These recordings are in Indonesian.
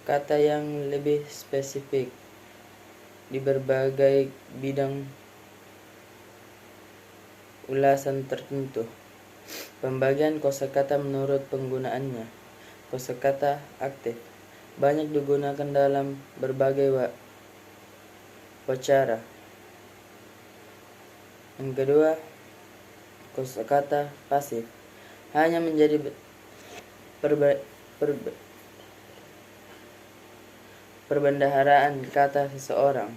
kata yang lebih spesifik di berbagai bidang ulasan tertentu. Pembagian kosakata menurut penggunaannya. Kosakata aktif banyak digunakan dalam berbagai wacara. Yang kedua, kosakata pasif hanya menjadi perbendaharaan kata seseorang,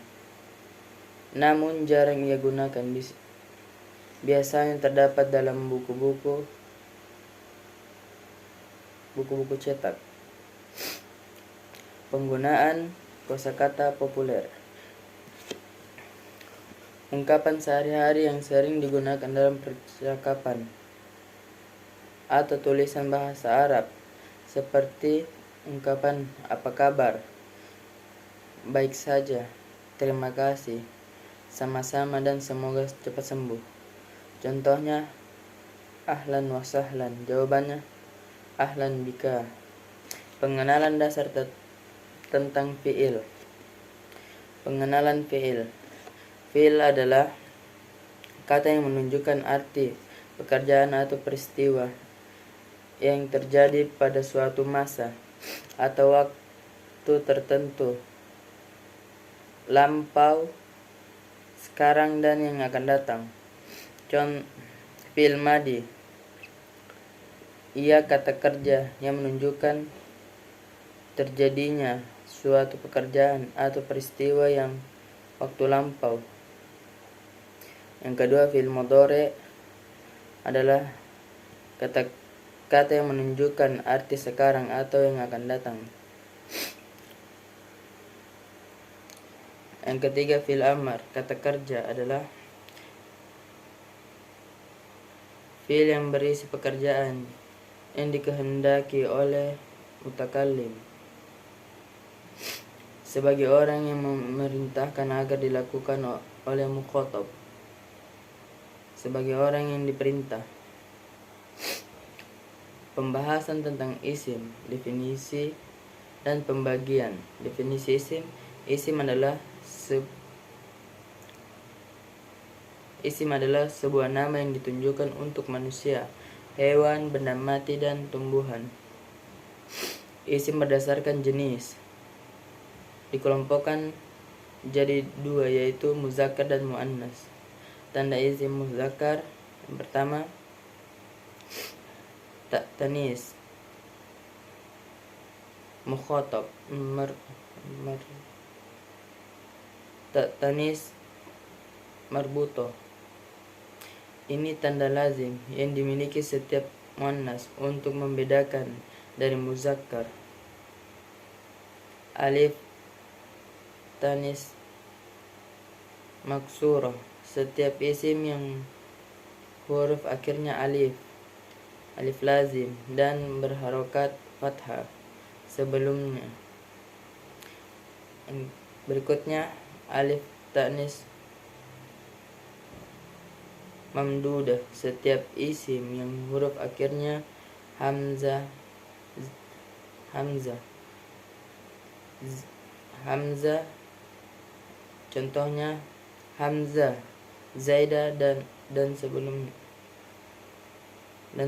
namun jarang ia gunakan. Biasanya terdapat dalam buku-buku cetak. Penggunaan kosakata populer. Ungkapan sehari-hari yang sering digunakan dalam percakapan atau tulisan bahasa Arab, seperti ungkapan apa kabar, baik saja, terima kasih, sama-sama, dan semoga cepat sembuh. Contohnya, ahlan wa sahlan, jawabannya ahlan bika. Pengenalan dasar tentang fiil. Pengenalan fiil. Fiil adalah kata yang menunjukkan arti, pekerjaan atau peristiwa yang terjadi pada suatu masa atau waktu tertentu, lampau, sekarang, dan yang akan datang. Fiil madi. Ia kata kerja yang menunjukkan terjadinya suatu pekerjaan atau peristiwa yang waktu lampau. Yang kedua, fiil mudhari adalah kata yang menunjukkan arti sekarang atau yang akan datang. Yang ketiga, fiil amar, kata kerja, adalah fiil yang berisi pekerjaan yang dikehendaki oleh mutakallim sebagai orang yang memerintahkan agar dilakukan oleh mukhatab sebagai orang yang diperintah. Pembahasan tentang isim, definisi, dan pembagian. Definisi isim. Isim adalah sebuah nama yang ditunjukkan untuk manusia, hewan, benda mati, dan tumbuhan. Isim berdasarkan jenis dikelompokkan jadi dua, yaitu muzakkar dan muannas. Tanda isim muzakkar yang pertama, tanis, mukhatab, tanis marbuto. Ini tanda lazim yang dimiliki setiap muannas untuk membedakan dari muzakkar. Alif tanis maksurah, setiap isim yang huruf akhirnya alif lazim, dan berharokat fathah sebelumnya. Berikutnya, alif tanis mamdudah, setiap isim yang huruf akhirnya hamzah. Contohnya Hamzah, Zaidah, dan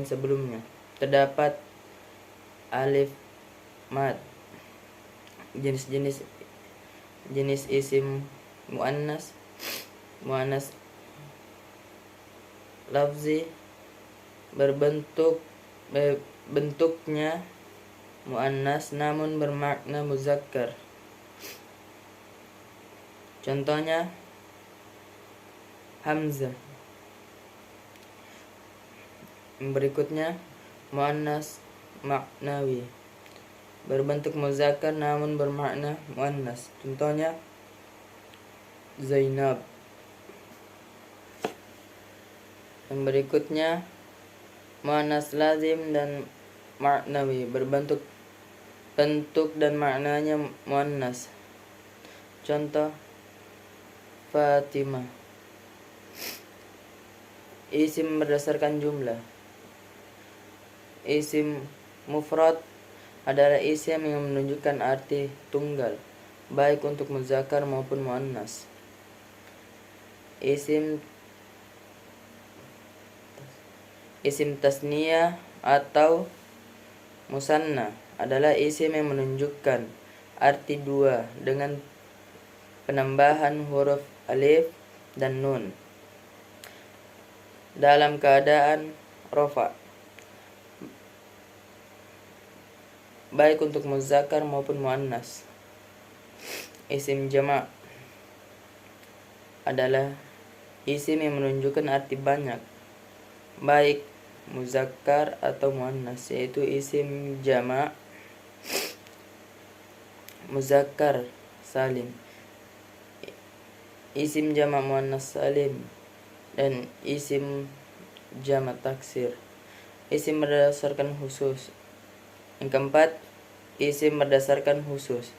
sebelumnya. Terdapat alif mad. Jenis isim muannas lafzi bentuknya muannas namun bermakna muzakkar. Contohnya Hamzah. Berikutnya muannas maknawi, berbentuk muzakkar namun bermakna muannas. Contohnya Zainab. Yang berikutnya muannas lazim dan maknawi, berbentuk dan maknanya muannas. Contoh Fatimah. Isim berdasarkan jumlah. Isim mufrad adalah isim yang menunjukkan arti tunggal, baik untuk muzakkar maupun muannas. Isim tasniyah atau musanna adalah isim yang menunjukkan arti dua dengan penambahan huruf alif dan nun dalam keadaan rofa, baik untuk muzakkar maupun muannas. Isim jama' adalah isim yang menunjukkan arti banyak, baik muzakkar atau muannas, yaitu isim jama' muzakkar salim, isim jama' muannas salim, dan isim jama' taksir. Isim berdasarkan khusus. Yang keempat, isim berdasarkan khusus.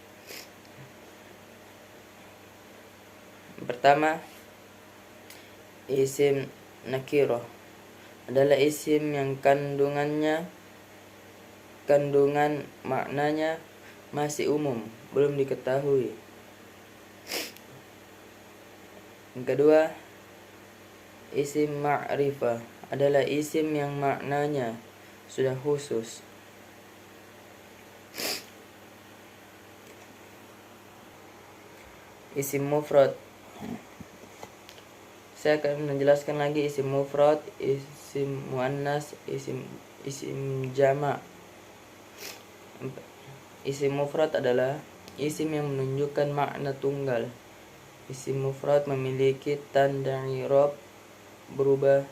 Yang pertama, isim nakirah adalah isim yang kandungan maknanya masih umum, belum diketahui. Yang kedua, isim ma'rifah adalah isim yang maknanya sudah khusus. Isim mufrad. Saya akan menjelaskan lagi isim mufrad, isim muannas, isim jama'. Isim mufrad adalah isim yang menunjukkan makna tunggal. Isim mufrad memiliki tanda i'rab berubah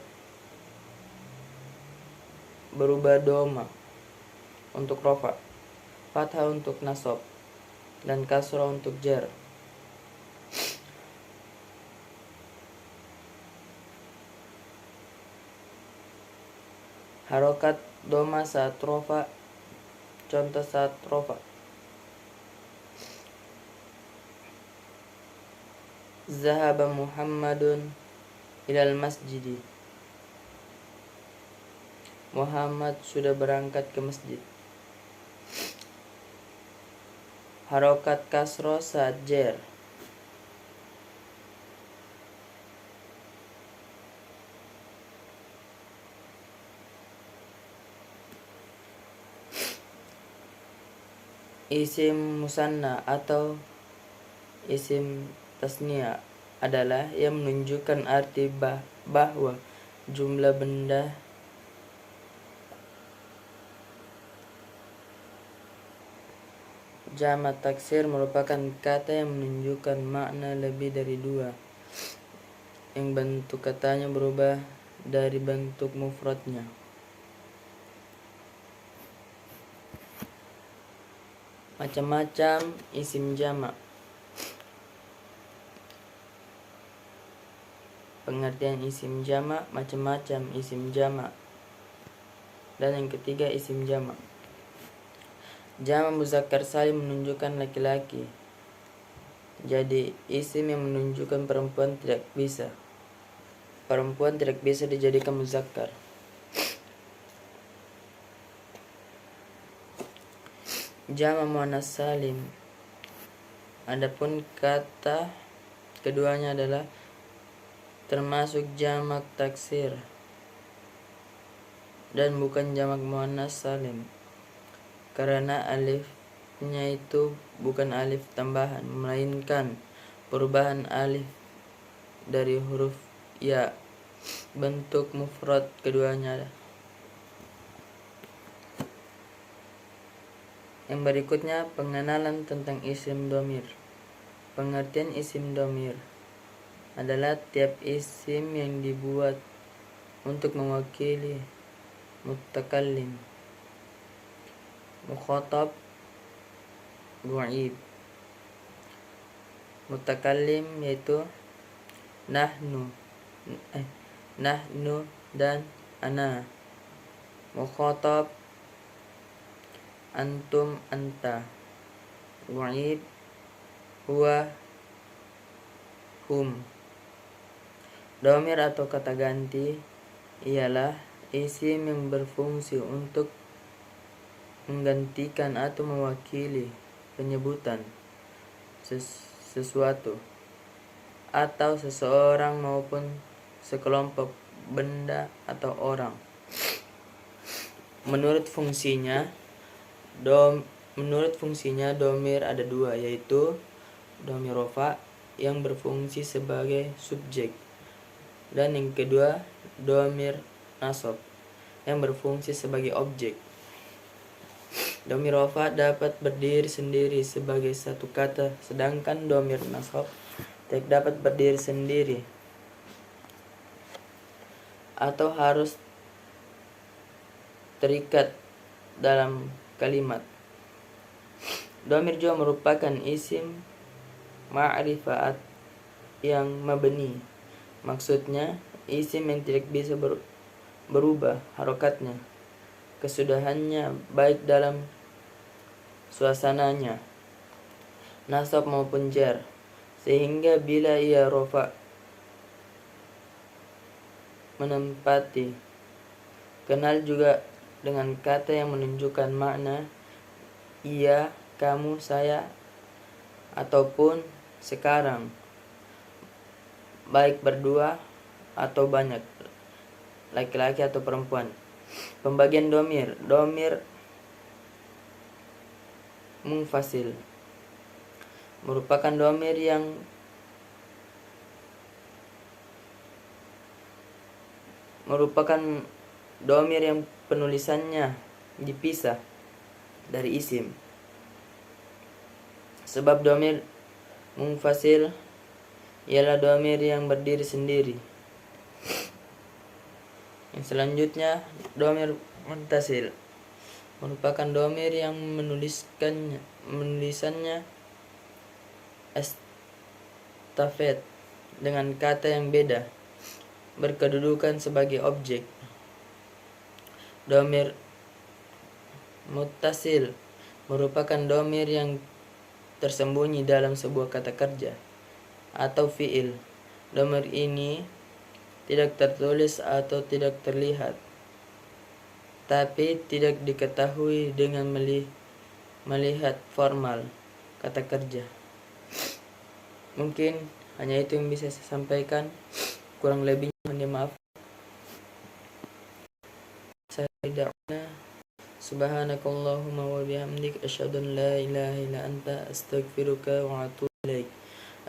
doma untuk rafa, fathah untuk nasab, dan kasrah untuk jar. Harokat doma saat rafa. Contoh saat rafa: Zahaba Muhammadun ilal masjidi. Muhammad sudah berangkat ke masjid. Harokat kasroh saat jar. Isim musanna atau isim tasniya adalah yang menunjukkan arti bahwa jumlah benda jama' taksir merupakan kata yang menunjukkan makna lebih dari dua, yang bentuk katanya berubah dari bentuk mufradnya. Macam-macam isim jama'. Pengertian isim jama', macam-macam isim jama'. Dan yang ketiga, isim jama'. Jama' muzakkar salim menunjukkan laki-laki. Jadi isim yang menunjukkan perempuan tidak bisa. Perempuan tidak bisa dijadikan muzakkar. Jama' muannas salim. Adapun kata keduanya adalah termasuk jamak taksir dan bukan jamak muannas salim, karena alifnya itu bukan alif tambahan, melainkan perubahan alif dari huruf ya. Bentuk mufrad keduanya. Yang berikutnya, pengenalan tentang isim dhamir. Pengertian isim dhamir adalah tiap isim yang dibuat untuk mewakili mutakallim, mukhatab, ghaib. Mutakallim yaitu nahnu dan ana. Mukhatab antum, anta. Ghaib huwa, hum. Dhamir atau kata ganti ialah isim yang berfungsi untuk menggantikan atau mewakili penyebutan sesuatu atau seseorang maupun sekelompok benda atau orang. Menurut fungsinya domir ada dua, yaitu domir rofa yang berfungsi sebagai subjek, dan yang kedua domir nasab yang berfungsi sebagai objek. Domir rofa dapat berdiri sendiri sebagai satu kata, sedangkan domir nasab tidak dapat berdiri sendiri atau harus terikat dalam kalimat. Domir juga merupakan isim ma'rifat yang mabni. Maksudnya isim yang tidak bisa berubah harokatnya, kesudahannya, baik dalam suasananya nasab maupun jar, sehingga bila ia rofa menempati. Kenal juga dengan kata yang menunjukkan makna ia, kamu, saya, ataupun sekarang, baik berdua atau banyak, laki-laki atau perempuan. Pembagian domir munfasil merupakan domir yang penulisannya dipisah dari isim. Sebab domir munfasil ialah domir yang berdiri sendiri. Yang selanjutnya domir muttasil merupakan domir yang menulisannya estafet dengan kata yang beda, berkedudukan sebagai objek. Domir muttasil merupakan domir yang tersembunyi dalam sebuah kata kerja atau fiil. Domir ini tidak tertulis atau tidak terlihat, tapi tidak diketahui dengan melihat formal kata kerja. Mungkin hanya itu yang bisa saya sampaikan. Kurang lebihnya mohon maaf. Saya da'wana subhanakallahumma wa bihamdik asyhadu an la ilaha illa anta astaghfiruka wa atubu ilaik.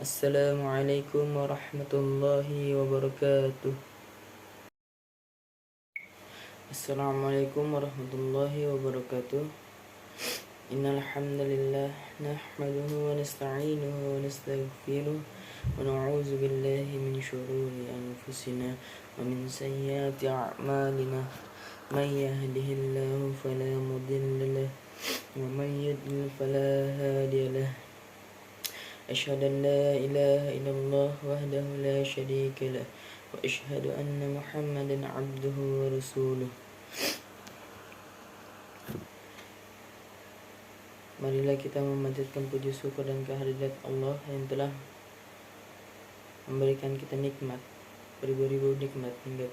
Assalamualaikum warahmatullahi wabarakatuh. Assalamualaikum warahmatullahi wabarakatuh. Innal hamdalillah nahmaduhu wa nasta'inuhu wa nastaghfiruh wa na'udzu billahi min syururi anfusina wa min sayyiati a'malina. Man yahdihillahu fala mudilla lahu wa man yudlil fala hadiya lahu. Asyhadu an la ilaha illallah wahdahu la syarika lah wa asyhadu anna Muhammadan abduhu wa rasuluh. Marilah kita memanjatkan puji syukur dan kehadirat Allah yang telah memberikan kita nikmat, beribu-ribu nikmat, hingga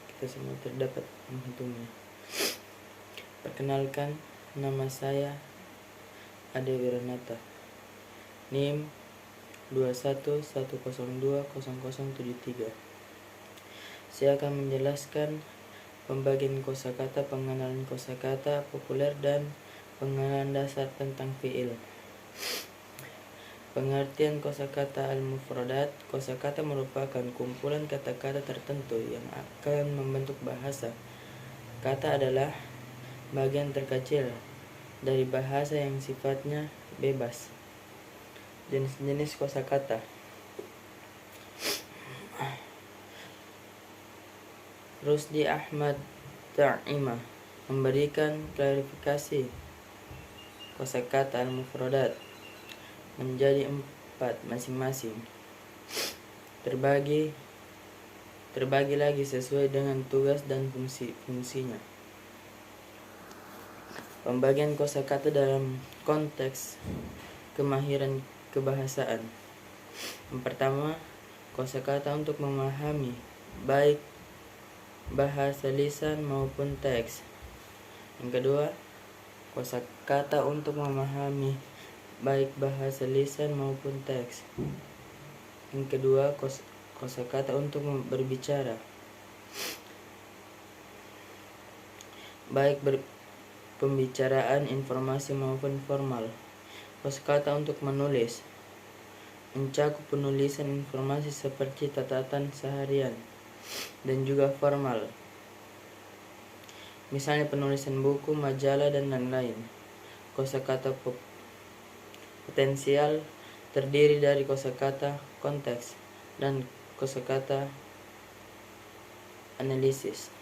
kita semua terdapat menghitungnya. Perkenalkan, nama saya Ade Wiranata, NIM 2110200073. Saya akan menjelaskan pembagian kosakata, pengenalan kosakata populer, dan pengenalan dasar tentang fiil. Pengertian kosakata al-mufradat. Kosakata merupakan kumpulan kata-kata tertentu yang akan membentuk bahasa. Kata adalah bagian terkecil dari bahasa yang sifatnya bebas. Jenis-jenis kosakata. Rusdi Ahmad Ta'imah memberikan klarifikasi kosakata al-mufradat menjadi 4 masing-masing, terbagi lagi sesuai dengan tugas dan fungsinya. Pembagian kosakata dalam konteks kemahiran kebahasaan. Yang pertama, kosakata untuk memahami baik bahasa lisan maupun teks. Yang kedua, Kosakata untuk memahami baik bahasa lisan maupun teks. Yang kedua, kosakata untuk berbicara, baik pembicaraan informasi maupun formal. Kosakata untuk menulis, mencakup penulisan informasi seperti catatan seharian dan juga formal, misalnya penulisan buku, majalah, dan lain-lain. Kosakata potensial terdiri dari kosakata konteks dan kosakata analisis.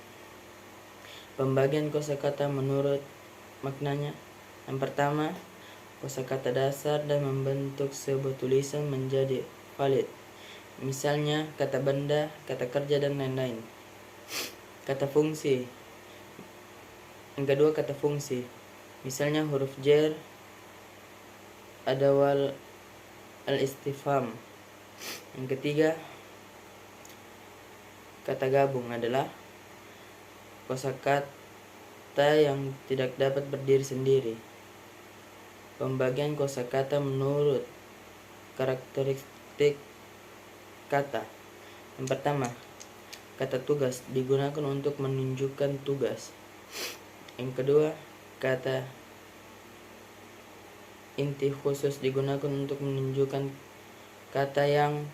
Pembagian kosakata menurut maknanya. Yang pertama, kosakata dasar dan membentuk sebuah tulisan menjadi valid. Misalnya kata benda, kata kerja, dan lain-lain. Kata fungsi. Yang kedua, kata fungsi. Misalnya huruf jar, adawal al-istifham. Yang ketiga, kata gabung adalah kosakata yang tidak dapat berdiri sendiri. Pembagian kosakata menurut karakteristik kata. Yang pertama, kata tugas digunakan untuk menunjukkan tugas. Yang kedua, kata inti khusus digunakan untuk menunjukkan kata yang